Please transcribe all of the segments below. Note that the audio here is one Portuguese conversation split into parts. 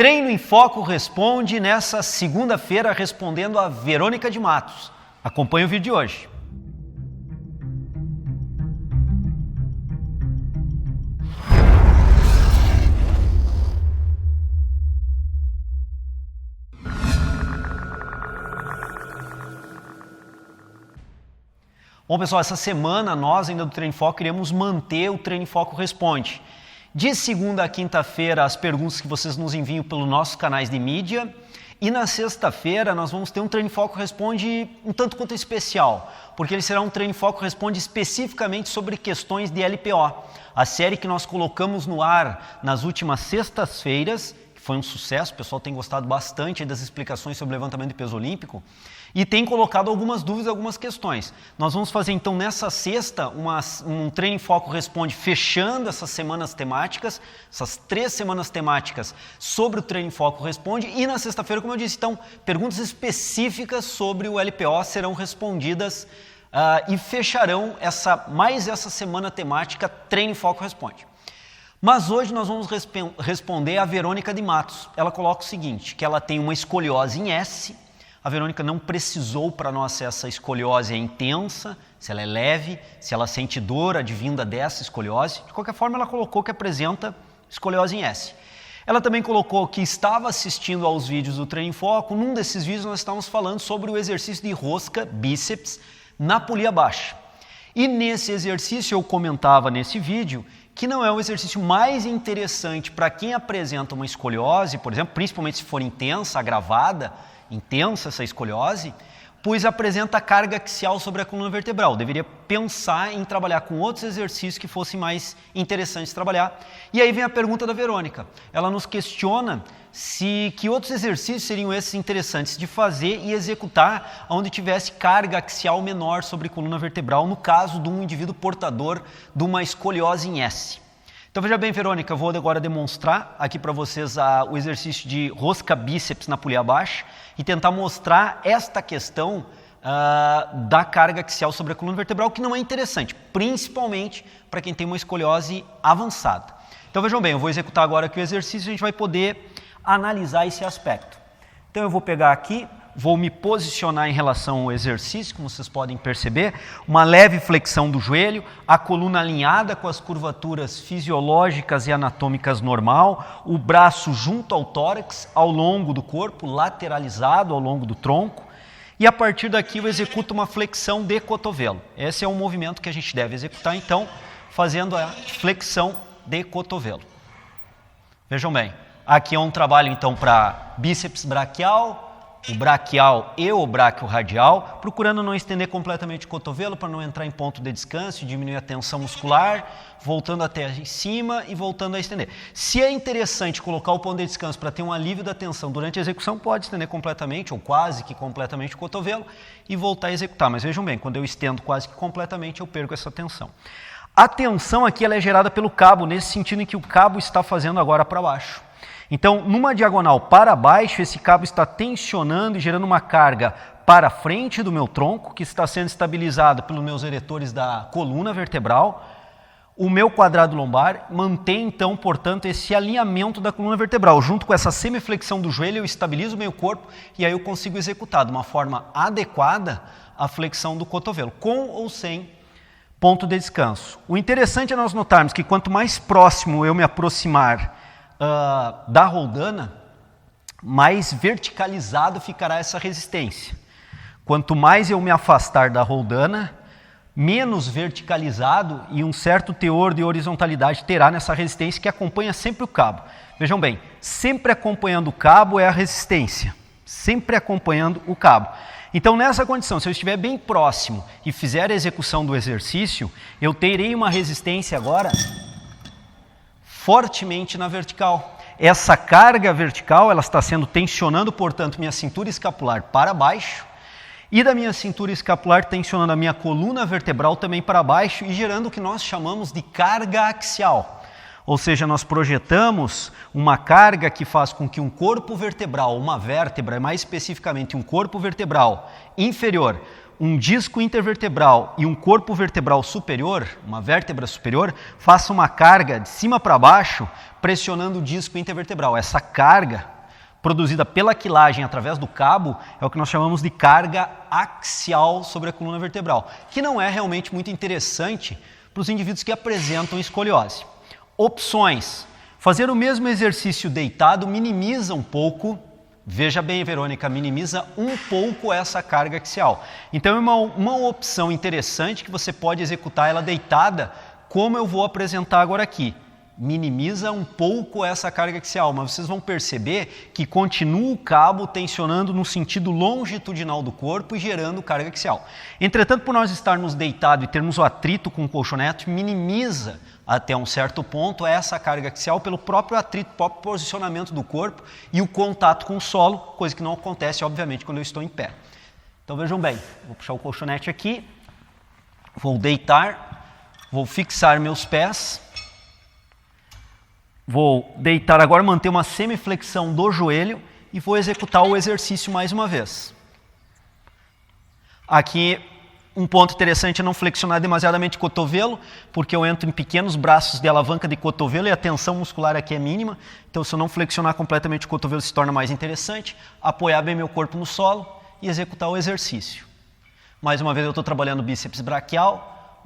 Treino em Foco responde nessa segunda-feira respondendo a Verônica de Matos. Acompanhe o vídeo de hoje. Bom, pessoal, essa semana nós ainda do Treino em Foco iremos manter o Treino em Foco Responde. De segunda a quinta-feira, as perguntas que vocês nos enviam pelos nossos canais de mídia. E na sexta-feira nós vamos ter um Treino em Foco Responde um tanto quanto especial, porque ele será um Treino em Foco Responde especificamente sobre questões de LPO. A série que nós colocamos no ar nas últimas sextas-feiras, que foi um sucesso, o pessoal tem gostado bastante das explicações sobre levantamento de peso olímpico, e tem colocado algumas dúvidas, algumas questões. Nós vamos fazer então nessa sexta um Treino em Foco Responde fechando essas semanas temáticas, essas 3 semanas temáticas sobre o Treino em Foco Responde, e na sexta-feira, como eu disse, então, perguntas específicas sobre o LPO serão respondidas e fecharão mais essa semana temática Treino em Foco Responde. Mas hoje nós vamos responder a Verônica de Matos. Ela coloca o seguinte, que ela tem uma escoliose em S. A Verônica não precisou para nós se essa escoliose é intensa, se ela é leve, se ela sente dor advinda dessa escoliose. De qualquer forma, ela colocou que apresenta escoliose em S. Ela também colocou que estava assistindo aos vídeos do Treino em Foco. Num desses vídeos nós estávamos falando sobre o exercício de rosca bíceps na polia baixa. E nesse exercício eu comentava nesse vídeo que não é o exercício mais interessante para quem apresenta uma escoliose, por exemplo, principalmente se for intensa, agravada, intensa essa escoliose, pois apresenta carga axial sobre a coluna vertebral. Deveria pensar em trabalhar com outros exercícios que fossem mais interessantes de trabalhar. E aí vem a pergunta da Verônica. Ela nos questiona que outros exercícios seriam esses interessantes de fazer e executar onde tivesse carga axial menor sobre a coluna vertebral, no caso de um indivíduo portador de uma escoliose em S. Então veja bem, Verônica, eu vou agora demonstrar aqui para vocês o exercício de rosca bíceps na polia baixa e tentar mostrar esta questão da carga axial sobre a coluna vertebral, que não é interessante, principalmente para quem tem uma escoliose avançada. Então vejam bem, eu vou executar agora aqui o exercício e a gente vai poder analisar esse aspecto. Então eu vou pegar aqui, vou me posicionar em relação ao exercício, como vocês podem perceber, uma leve flexão do joelho, a coluna alinhada com as curvaturas fisiológicas e anatômicas normal, o braço junto ao tórax, ao longo do corpo, lateralizado ao longo do tronco, e a partir daqui eu executo uma flexão de cotovelo. Esse é o movimento que a gente deve executar, então, fazendo a flexão de cotovelo. Vejam bem, aqui é um trabalho então para bíceps braquial, o braquial e o braquiorradial, procurando não estender completamente o cotovelo para não entrar em ponto de descanso, diminuir a tensão muscular, voltando até em cima e voltando a estender. Se é interessante colocar o ponto de descanso para ter um alívio da tensão durante a execução, pode estender completamente ou quase que completamente o cotovelo e voltar a executar. Mas vejam bem, quando eu estendo quase que completamente, eu perco essa tensão. A tensão aqui ela é gerada pelo cabo, nesse sentido em que o cabo está fazendo agora para baixo. Então, numa diagonal para baixo, esse cabo está tensionando e gerando uma carga para frente do meu tronco, que está sendo estabilizado pelos meus eretores da coluna vertebral. O meu quadrado lombar mantém, então, portanto, esse alinhamento da coluna vertebral. Junto com essa semiflexão do joelho, eu estabilizo o meu corpo e aí eu consigo executar de uma forma adequada a flexão do cotovelo, com ou sem ponto de descanso. O interessante é nós notarmos que quanto mais próximo eu me aproximar da roldana, mais verticalizado ficará essa resistência. Quanto mais eu me afastar da roldana, menos verticalizado e um certo teor de horizontalidade terá nessa resistência que acompanha sempre o cabo. Vejam bem, sempre acompanhando o cabo é a resistência, sempre acompanhando o cabo. Então, nessa condição, se eu estiver bem próximo e fizer a execução do exercício, eu terei uma resistência agora fortemente na vertical. Essa carga vertical, ela está sendo tensionando, portanto, minha cintura escapular para baixo e da minha cintura escapular tensionando a minha coluna vertebral também para baixo e gerando o que nós chamamos de carga axial. Ou seja, nós projetamos uma carga que faz com que um corpo vertebral, uma vértebra, mais especificamente um corpo vertebral inferior, um disco intervertebral e um corpo vertebral superior, uma vértebra superior, façam uma carga de cima para baixo, pressionando o disco intervertebral. Essa carga, produzida pela quilagem através do cabo, é o que nós chamamos de carga axial sobre a coluna vertebral, que não é realmente muito interessante para os indivíduos que apresentam escoliose. Opções. Fazer o mesmo exercício deitado minimiza um pouco, veja bem, Verônica, minimiza um pouco essa carga axial. Então é uma opção interessante que você pode executar ela deitada, como eu vou apresentar agora aqui. Minimiza um pouco essa carga axial, mas vocês vão perceber que continua o cabo tensionando no sentido longitudinal do corpo e gerando carga axial. Entretanto, por nós estarmos deitados e termos o atrito com o colchonete, minimiza até um certo ponto essa carga axial pelo próprio atrito, próprio posicionamento do corpo e o contato com o solo, coisa que não acontece, obviamente, quando eu estou em pé. Então vejam bem, vou puxar o colchonete aqui, vou deitar, vou fixar meus pés, vou deitar agora, manter uma semiflexão do joelho e vou executar o exercício mais uma vez. Aqui, um ponto interessante é não flexionar demasiadamente o cotovelo, porque eu entro em pequenos braços de alavanca de cotovelo e a tensão muscular aqui é mínima. Então, se eu não flexionar completamente o cotovelo, se torna mais interessante. Apoiar bem meu corpo no solo e executar o exercício. Mais uma vez, eu estou trabalhando bíceps braquial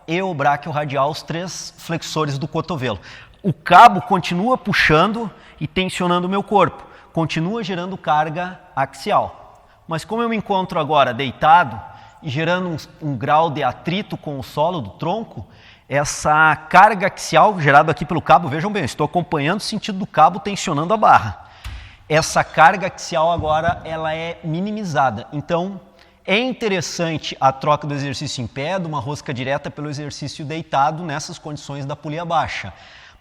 e o bráquio radial, os 3 flexores do cotovelo. O cabo continua puxando e tensionando o meu corpo, continua gerando carga axial. Mas como eu me encontro agora deitado e gerando um grau de atrito com o solo do tronco, essa carga axial gerada aqui pelo cabo, vejam bem, estou acompanhando o sentido do cabo tensionando a barra. Essa carga axial agora ela é minimizada. Então, é interessante a troca do exercício em pé, de uma rosca direta pelo exercício deitado nessas condições da polia baixa.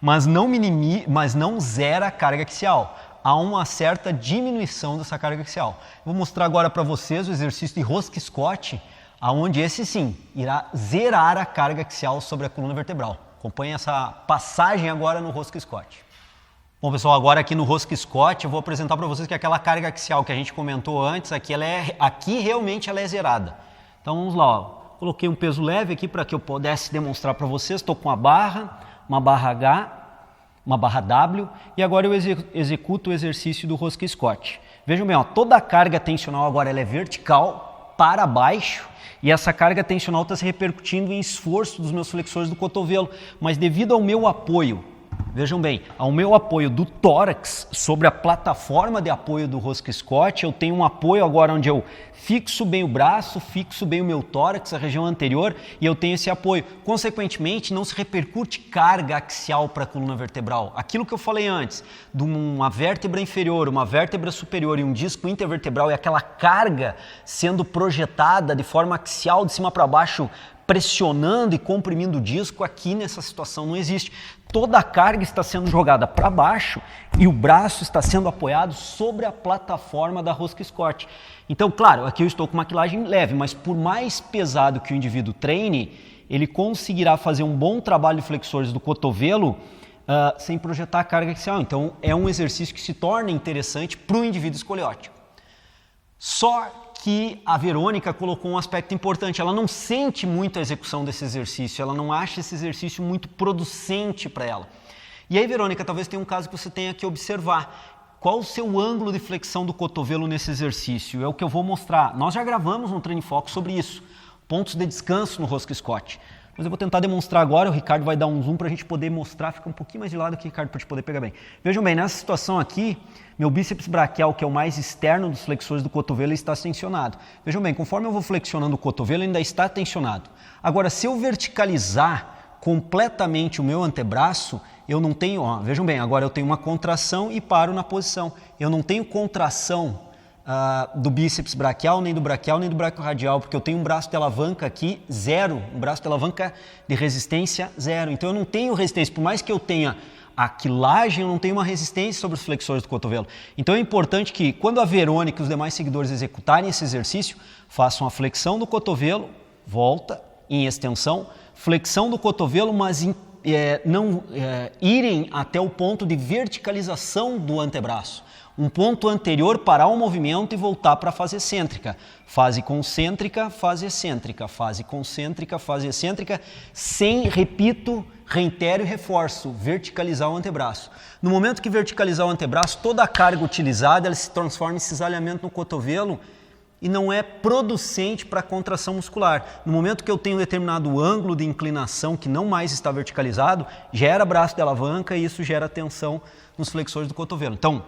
Mas não zera a carga axial. Há uma certa diminuição dessa carga axial. Vou mostrar agora para vocês o exercício de rosca Scott, onde esse sim irá zerar a carga axial sobre a coluna vertebral. Acompanhe essa passagem agora no rosca Scott. Bom, pessoal, agora aqui no rosca Scott eu vou apresentar para vocês que aquela carga axial que a gente comentou antes, aqui realmente ela é zerada. Então vamos lá, ó. Coloquei um peso leve aqui para que eu pudesse demonstrar para vocês. Estou com uma barra H, uma barra W, e agora eu executo o exercício do rosca Scott. Vejam bem, ó, toda a carga tensional agora ela é vertical para baixo, e essa carga tensional está se repercutindo em esforço dos meus flexores do cotovelo, mas devido ao meu apoio, vejam bem, ao meu apoio do tórax sobre a plataforma de apoio do rosca Scott, eu tenho um apoio agora onde eu fixo bem o braço, fixo bem o meu tórax, a região anterior, e eu tenho esse apoio. Consequentemente, não se repercute carga axial para a coluna vertebral. Aquilo que eu falei antes, de uma vértebra inferior, uma vértebra superior e um disco intervertebral, e aquela carga sendo projetada de forma axial de cima para baixo, pressionando e comprimindo o disco, aqui nessa situação não existe. Toda a carga está sendo jogada para baixo e o braço está sendo apoiado sobre a plataforma da rosca Scott. Então, claro, aqui eu estou com uma quilagem leve, mas por mais pesado que o indivíduo treine, ele conseguirá fazer um bom trabalho de flexores do cotovelo sem projetar a carga axial. Então, é um exercício que se torna interessante para o indivíduo escoliótico. Só que a Verônica colocou um aspecto importante, ela não sente muito a execução desse exercício, ela não acha esse exercício muito producente para ela. E aí, Verônica, talvez tenha um caso que você tenha que observar. Qual o seu ângulo de flexão do cotovelo nesse exercício? É o que eu vou mostrar. Nós já gravamos um treino em foco sobre isso, pontos de descanso no rosca Scott. Mas eu vou tentar demonstrar agora, o Ricardo vai dar um zoom para a gente poder mostrar, fica um pouquinho mais de lado aqui, Ricardo, para a gente poder pegar bem. Vejam bem, nessa situação aqui, meu bíceps braquial, que é o mais externo dos flexores do cotovelo, está tensionado. Vejam bem, conforme eu vou flexionando o cotovelo, ele ainda está tensionado. Agora, se eu verticalizar completamente o meu antebraço, eu não tenho, ó, vejam bem, agora eu tenho uma contração e paro na posição. Eu não tenho contração do bíceps braquial, nem do bráquio radial, porque eu tenho um braço de alavanca aqui, zero, um braço de alavanca de resistência, zero. Então eu não tenho resistência, por mais que eu tenha a quilagem, eu não tenho uma resistência sobre os flexores do cotovelo. Então é importante que, quando a Verônica e os demais seguidores executarem esse exercício, façam a flexão do cotovelo, volta, em extensão, flexão do cotovelo, mas não irem até o ponto de verticalização do antebraço. Um ponto anterior, parar o movimento e voltar para a fase excêntrica. Fase concêntrica, fase excêntrica, fase concêntrica, fase excêntrica, sem, repito, reitero e reforço, verticalizar o antebraço. No momento que verticalizar o antebraço, toda a carga utilizada ela se transforma em cisalhamento no cotovelo e não é producente para a contração muscular. No momento que eu tenho um determinado ângulo de inclinação que não mais está verticalizado, gera braço de alavanca e isso gera tensão nos flexores do cotovelo. Então,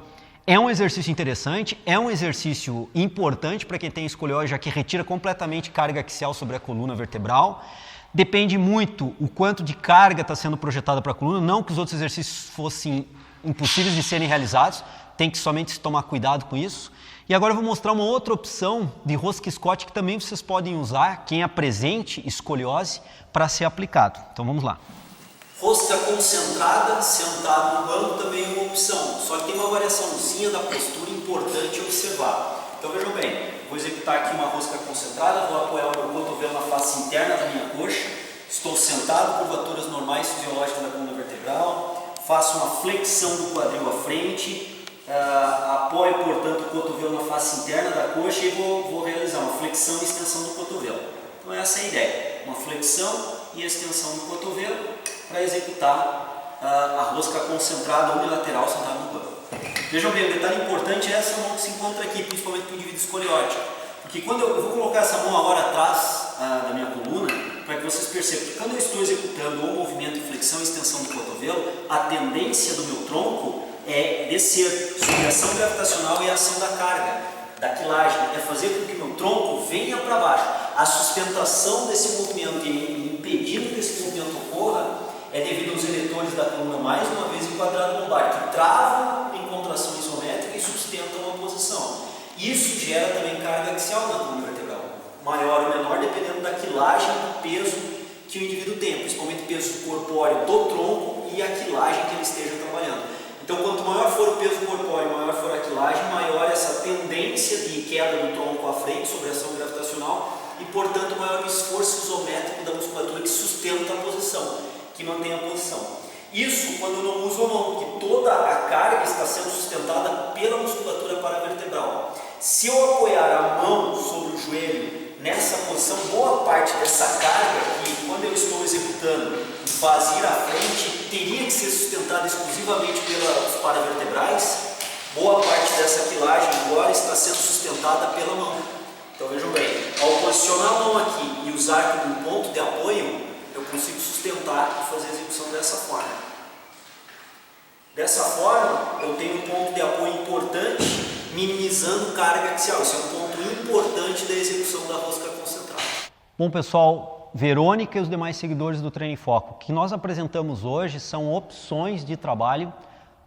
é um exercício interessante, é um exercício importante para quem tem escoliose, já que retira completamente carga axial sobre a coluna vertebral. Depende muito o quanto de carga está sendo projetada para a coluna, não que os outros exercícios fossem impossíveis de serem realizados, tem que somente tomar cuidado com isso. E agora eu vou mostrar uma outra opção de rosca Scott que também vocês podem usar, quem apresente escoliose, para ser aplicado. Então vamos lá. Rosca concentrada, sentado no banco também é uma opção, só que tem uma variaçãozinha da postura importante observar. Então vejam bem, vou executar aqui uma rosca concentrada, vou apoiar o meu cotovelo na face interna da minha coxa, estou sentado, curvaturas normais fisiológicas da coluna vertebral, faço uma flexão do quadril à frente, apoio, portanto, o cotovelo na face interna da coxa e vou realizar uma flexão e extensão do cotovelo. Então essa é a ideia, uma flexão e extensão do cotovelo para executar a rosca concentrada unilateral sentada no banco. Vejam bem, o detalhe importante é essa mão que se encontra aqui, principalmente para o indivíduo escoliótico. Porque quando eu vou colocar essa mão agora atrás da minha coluna, para que vocês percebam que quando eu estou executando o movimento de flexão e extensão do cotovelo, a tendência do meu tronco é descer sobre a ação gravitacional e a ação da carga, da quilagem, é fazer com que o meu tronco venha para baixo. A sustentação desse movimento e impedindo que esse movimento ocorra é devido aos eletores da coluna, mais uma vez, em quadrado lombar, que travam em contração isométrica e sustentam a posição. Isso gera também carga axial na coluna vertebral, maior ou menor, dependendo da quilagem do peso que o indivíduo tem, principalmente o peso corpóreo do tronco e a quilagem que ele esteja trabalhando. Então, quanto maior for o peso corpóreo, maior for a quilagem, maior essa tendência de queda do tronco à frente sobre a ação gravitacional e, portanto, maior o esforço isométrico da musculatura que sustenta a posição, que mantém a posição. Isso quando eu não uso a mão, porque toda a carga está sendo sustentada pela musculatura paravertebral. Se eu apoiar a mão sobre o joelho nessa posição, boa parte dessa carga que, quando eu estou executando, faz ir à frente, teria que ser sustentada exclusivamente pelos paravertebrais. Boa parte dessa quilagem agora está sendo sustentada pela mão. Então vejam bem, ao posicionar a mão aqui e usar como um ponto de apoio, eu consigo sustentar e fazer a execução dessa forma. Dessa forma, eu tenho um ponto de apoio importante, minimizando carga axial. Isso é um ponto importante da execução da rosca concentrada. Bom, pessoal, Verônica e os demais seguidores do Treino em Foco, o que nós apresentamos hoje são opções de trabalho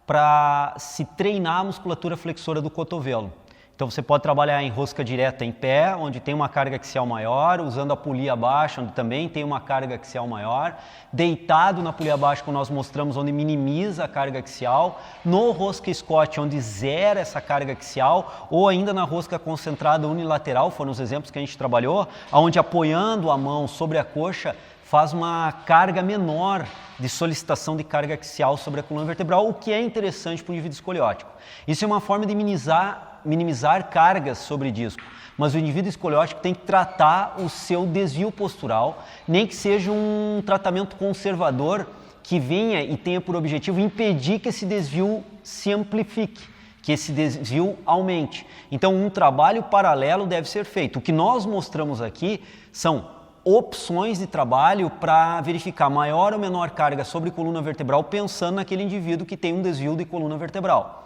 para se treinar a musculatura flexora do cotovelo. Então você pode trabalhar em rosca direta em pé, onde tem uma carga axial maior, usando a polia abaixo, onde também tem uma carga axial maior, deitado na polia abaixo, como nós mostramos, onde minimiza a carga axial, no rosca Scott, onde zera essa carga axial, ou ainda na rosca concentrada unilateral, foram os exemplos que a gente trabalhou, onde apoiando a mão sobre a coxa, faz uma carga menor de solicitação de carga axial sobre a coluna vertebral, o que é interessante para o indivíduo escoliótico. Isso é uma forma de minimizar cargas sobre disco, mas o indivíduo escoliótico tem que tratar o seu desvio postural, nem que seja um tratamento conservador que venha e tenha por objetivo impedir que esse desvio se amplifique, que esse desvio aumente. Então um trabalho paralelo deve ser feito. O que nós mostramos aqui são opções de trabalho para verificar maior ou menor carga sobre coluna vertebral, pensando naquele indivíduo que tem um desvio de coluna vertebral.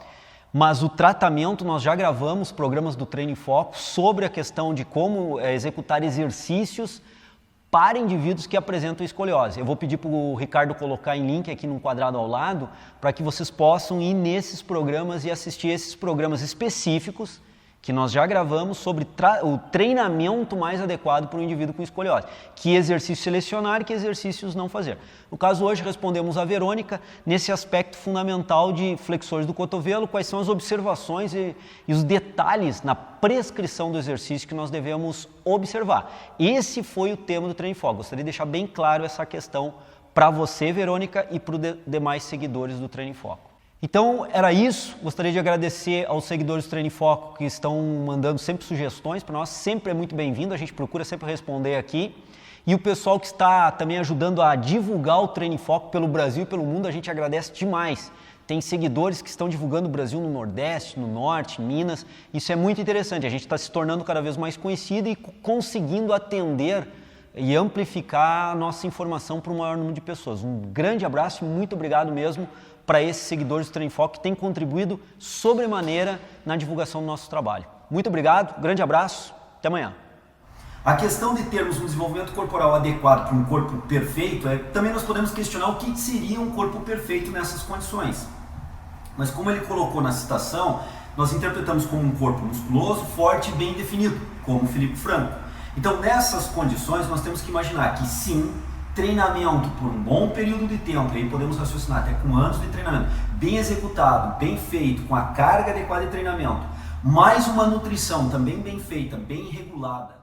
Mas o tratamento, nós já gravamos programas do Treino em Foco sobre a questão de como executar exercícios para indivíduos que apresentam escoliose. Eu vou pedir para o Ricardo colocar em link aqui no quadrado ao lado, para que vocês possam ir nesses programas e assistir esses programas específicos que nós já gravamos sobre o treinamento mais adequado para o indivíduo com escoliose. Que exercício selecionar e que exercícios não fazer. No caso, hoje respondemos a Verônica nesse aspecto fundamental de flexores do cotovelo, quais são as observações e os detalhes na prescrição do exercício que nós devemos observar. Esse foi o tema do Treino em Foco. Gostaria de deixar bem claro essa questão para você, Verônica, e para os demais seguidores do Treino em Foco. Então, era isso. Gostaria de agradecer aos seguidores do Treino em Foco que estão mandando sempre sugestões para nós. Sempre é muito bem-vindo, a gente procura sempre responder aqui. E o pessoal que está também ajudando a divulgar o Treino em Foco pelo Brasil e pelo mundo, a gente agradece demais. Tem seguidores que estão divulgando o Brasil no Nordeste, no Norte, em Minas. Isso é muito interessante. A gente está se tornando cada vez mais conhecido e conseguindo atender e amplificar a nossa informação para o maior número de pessoas. Um grande abraço e muito obrigado mesmo para esses seguidores do Treino em Foco que têm contribuído sobremaneira na divulgação do nosso trabalho. Muito obrigado, grande abraço, até amanhã. A questão de termos um desenvolvimento corporal adequado para um corpo perfeito, também nós podemos questionar o que seria um corpo perfeito nessas condições. Mas como ele colocou na citação, nós interpretamos como um corpo musculoso, forte e bem definido, como o Felipe Franco. Então nessas condições nós temos que imaginar que sim, treinamento por um bom período de tempo, aí podemos raciocinar até com anos de treinamento, bem executado, bem feito, com a carga adequada de treinamento, mais uma nutrição também bem feita, bem regulada,